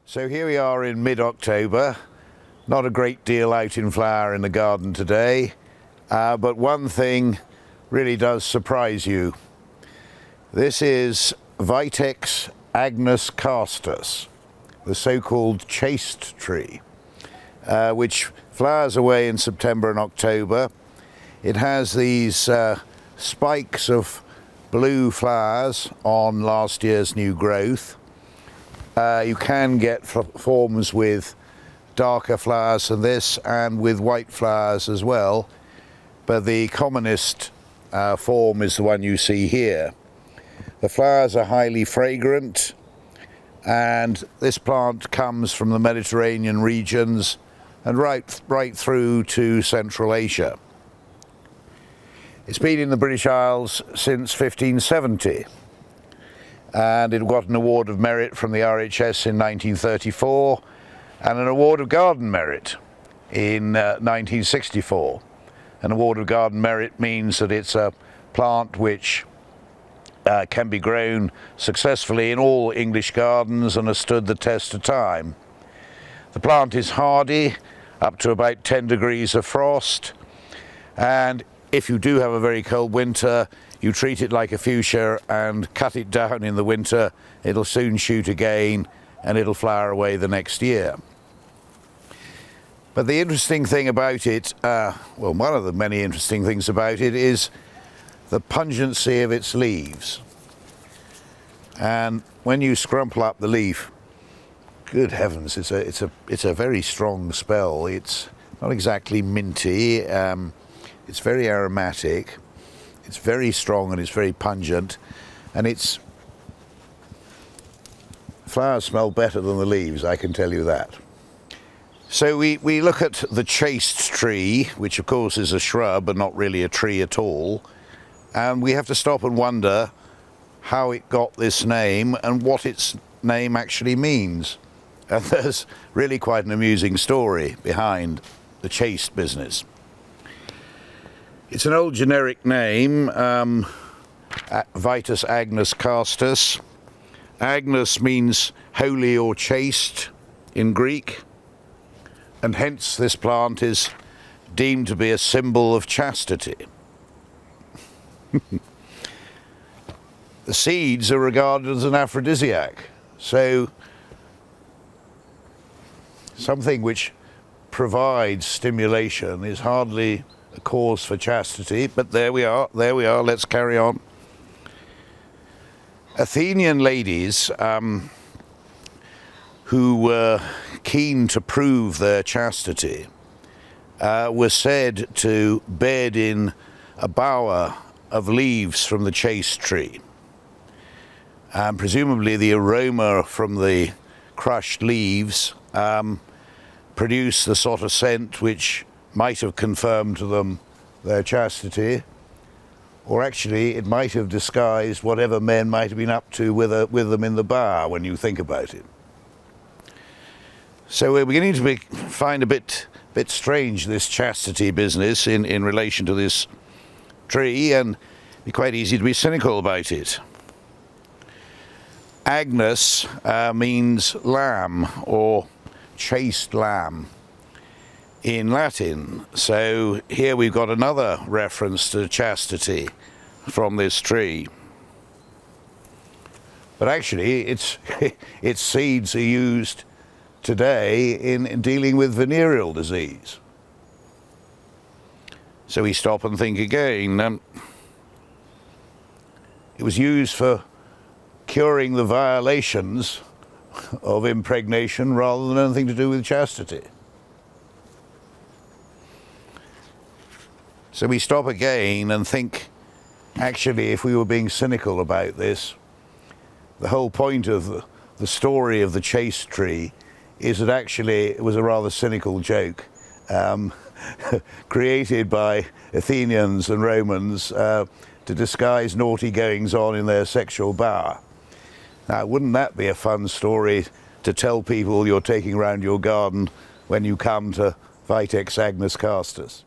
So here we are in mid-October. Not a great deal out in flower in the garden today, but one thing really does surprise you. This is Vitex agnus castus, the so-called chaste tree, which flowers away in September and October. It has these spikes of blue flowers on last year's new growth. You can get forms with darker flowers than this and with white flowers as well, but the commonest form is the one you see here. The flowers are highly fragrant, and this plant comes from the Mediterranean regions and right through to Central Asia. It's been in the British Isles since 1570. And it got an Award of Merit from the RHS in 1934 and an Award of Garden Merit in 1964. An Award of Garden Merit means that it's a plant which can be grown successfully in all English gardens and has stood the test of time. The plant is hardy up to about 10 degrees of frost, and if you do have a very cold winter, you treat it like a fuchsia and cut it down in the winter. It'll soon shoot again and it'll flower away the next year. But the interesting thing about it, well, one of the many interesting things about it is the pungency of its leaves. And when you scrumple up the leaf, good heavens, it's a very strong smell. It's not exactly minty, it's very aromatic. It's very strong and it's very pungent, and its flowers smell better than the leaves, I can tell you that. So we look at the chaste tree, which of course is a shrub and not really a tree at all, and we have to stop and wonder how it got this name and what its name actually means. And there's really quite an amusing story behind the chaste business. It's an old generic name, Vitis agnus castus. Agnus means holy or chaste in Greek, and hence this plant is deemed to be a symbol of chastity. The seeds are regarded as an aphrodisiac, so something which provides stimulation is hardly a cause for chastity, but there we are, let's carry on. Athenian ladies who were keen to prove their chastity were said to bed in a bower of leaves from the chaste tree. And presumably the aroma from the crushed leaves produced the sort of scent which might have confirmed to them their chastity, or actually it might have disguised whatever men might have been up to with them in the bower, when you think about it. So we're beginning to find a bit strange this chastity business in relation to this tree, and it'd be quite easy to be cynical about it. Agnus means lamb or chaste lamb in Latin, so here we've got another reference to chastity from this tree. But actually its seeds are used today in dealing with venereal disease. So we stop and think again. It was used for curing the violations of impregnation rather than anything to do with chastity. So we stop again and think, actually, if we were being cynical about this, the whole point of the story of the chaste tree is that actually it was a rather cynical joke created by Athenians and Romans to disguise naughty goings on in their sexual bower. Now, wouldn't that be a fun story to tell people you're taking around your garden when you come to Vitex agnus castus?